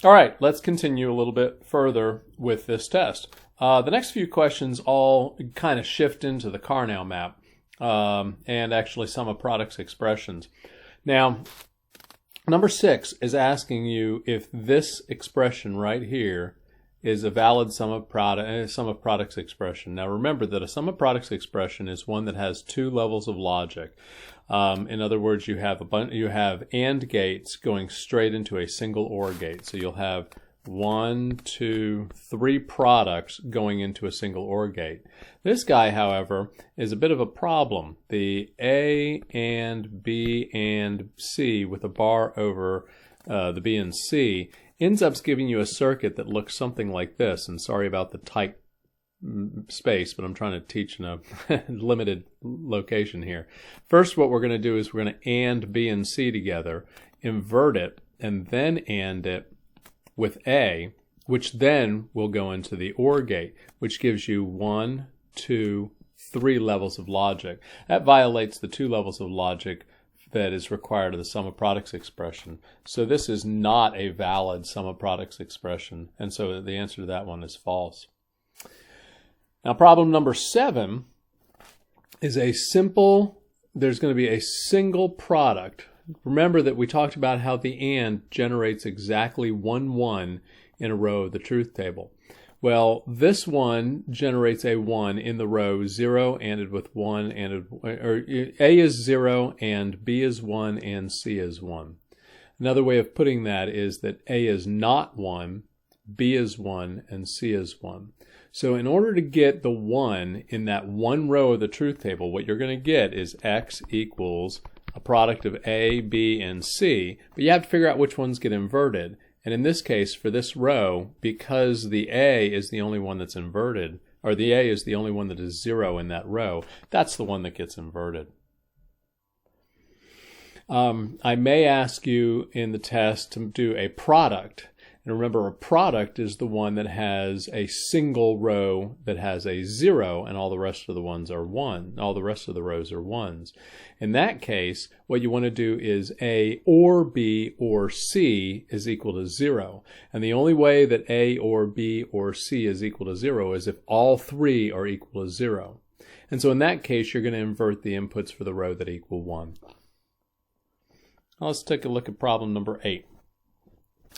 All right, let's continue a little bit further with this test. The next few questions all kind of shift into the Karnow map and actually sum of products expressions. Now, number 6 is asking you if this expression right here is a valid sum of products expression. Now remember that a sum of products expression is one that has two levels of logic. In other words, you have AND gates going straight into a single OR gate. So you'll have 1, 2, 3 products going into a single OR gate. This guy, however, is a bit of a problem. The A and B and C with a bar over the B and C ends up giving you a circuit that looks something like this. And sorry about the tight space, but I'm trying to teach in a limited location here. First, what we're going to do is we're going to AND B and C together, invert it, and then AND it with A, which then will go into the OR gate, which gives you 1, 2, 3 levels of logic. That violates the 2 levels of logic that is required of the sum of products expression. So this is not a valid sum of products expression, and so the answer to that one is false. Now problem number 7 is there's going to be a single product. Remember that we talked about how the AND generates exactly 1, 1 in a row of the truth table. Well, this one generates a 1 in the row 0 ANDed with 1, or A is 0 and B is 1 and C is 1. Another way of putting that is that A is not 1, B is 1, and C is 1. So in order to get the 1 in that one row of the truth table, what you're going to get is X equals a product of A, B, and C, but you have to figure out which ones get inverted. And in this case, for this row, because the A is the only one that's inverted, or the A is the only one that is 0 in that row, that's the one that gets inverted. I may ask you in the test to do a product. And remember, a product is the one that has a single row that has a 0 and all the rest of the ones are 1. All the rest of the rows are 1s. In that case, what you want to do is A or B or C is equal to 0. And the only way that A or B or C is equal to 0 is if all 3 are equal to 0. And so in that case, you're going to invert the inputs for the row that equal 1. Now let's take a look at problem number 8.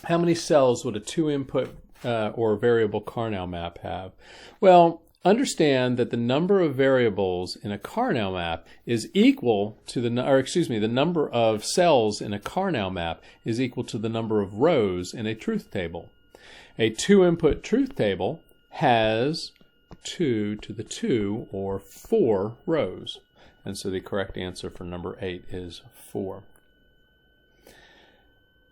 How many cells would a 2-input or variable Karnow map have? Well, understand that the number of variables in a Karnow map is equal to the number of cells in a Karnow map is equal to the number of rows in a truth table. A 2-input truth table has 2 to the 2 or 4 rows. And so the correct answer for number 8 is 4.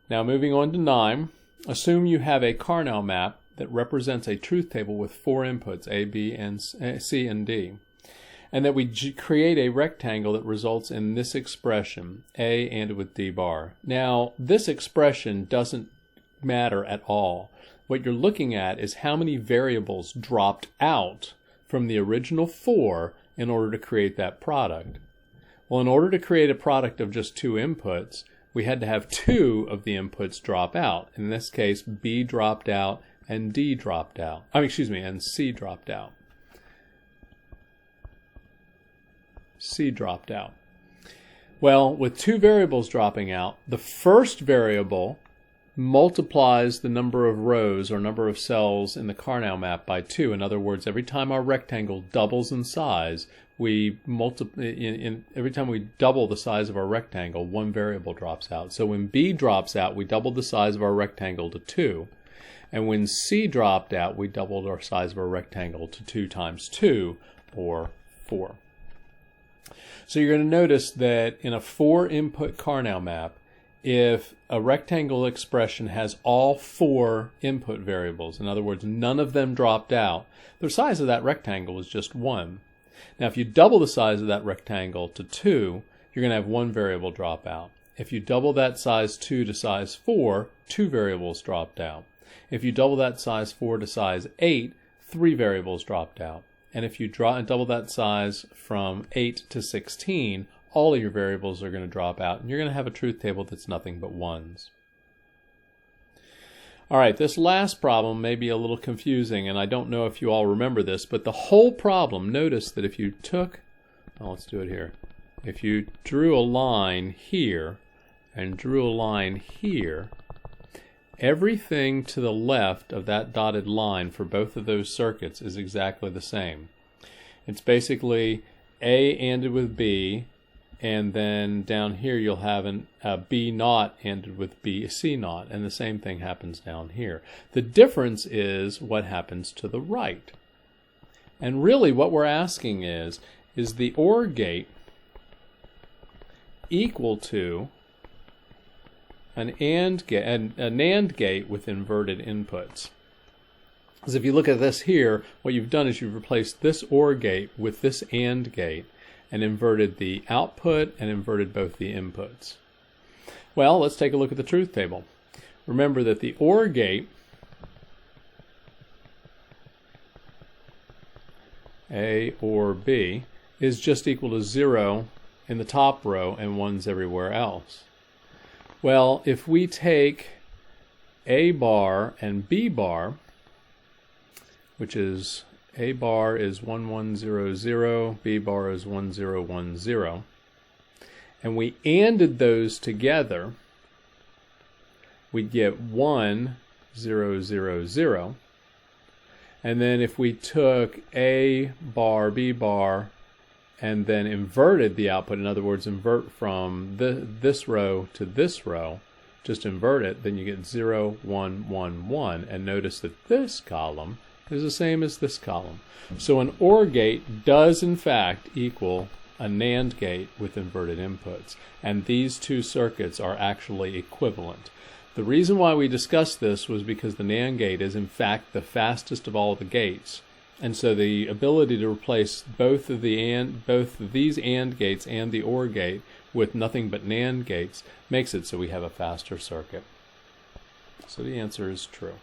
Now moving on to 9, assume you have a Karnow map that represents a truth table with 4 inputs, A, B, and C, and D, and that we create a rectangle that results in this expression, A ANDed with D bar. Now this expression doesn't matter at all. What you're looking at is how many variables dropped out from the original 4 in order to create that product. Well, in order to create a product of just 2 inputs, we had to have 2 of the inputs drop out. In this case, B dropped out and D dropped out. And C dropped out. C dropped out. Well, with 2 variables dropping out, the first variable multiplies the number of rows or number of cells in the Karnow map by 2. In other words, every time our rectangle doubles in size, every time we double the size of our rectangle, 1 variable drops out. So when B drops out, we doubled the size of our rectangle to 2. And when C dropped out, we doubled our size of our rectangle to 2 times 2, or 4. So you're going to notice that in a 4-input Karnow map, if a rectangle expression has all 4 input variables, in other words, none of them dropped out, the size of that rectangle is just 1. Now, if you double the size of that rectangle to 2, you're going to have 1 variable drop out. If you double that size 2 to size 4, 2 variables dropped out. If you double that size 4 to size 8, 3 variables dropped out. And if you double that size from 8 to 16, all of your variables are going to drop out, and you're going to have a truth table that's nothing but 1s. All right, this last problem may be a little confusing, and I don't know if you all remember this, but the whole problem, notice that if you took, well, let's do it here. If you drew a line here and drew a line here, everything to the left of that dotted line for both of those circuits is exactly the same. It's basically A ANDed with B, and then down here you'll have a B naught ANDed with B C naught, and the same thing happens down here. The difference is what happens to the right. And really what we're asking is the OR gate equal to an AND gate, a NAND gate with inverted inputs? Because if you look at this here, what you've done is you've replaced this OR gate with this AND gate and inverted the output and inverted both the inputs. Well, let's take a look at the truth table. Remember that the OR gate, A or B, is just equal to 0 in the top row and 1's everywhere else. Well, if we take A bar and B bar, which is A bar is 1100, B bar is 1010, and we ANDed those together, we'd get 1000. And then if we took A bar, B bar, and then inverted the output, in other words, invert from this row to this row, just invert it, then you get 0, 1, 1, 1. And notice that this column is the same as this column. So an OR gate does in fact equal a NAND gate with inverted inputs. And these two circuits are actually equivalent. The reason why we discussed this was because the NAND gate is in fact the fastest of all the gates. And so the ability to replace both of these AND gates and the OR gate with nothing but NAND gates makes it so we have a faster circuit. So the answer is true.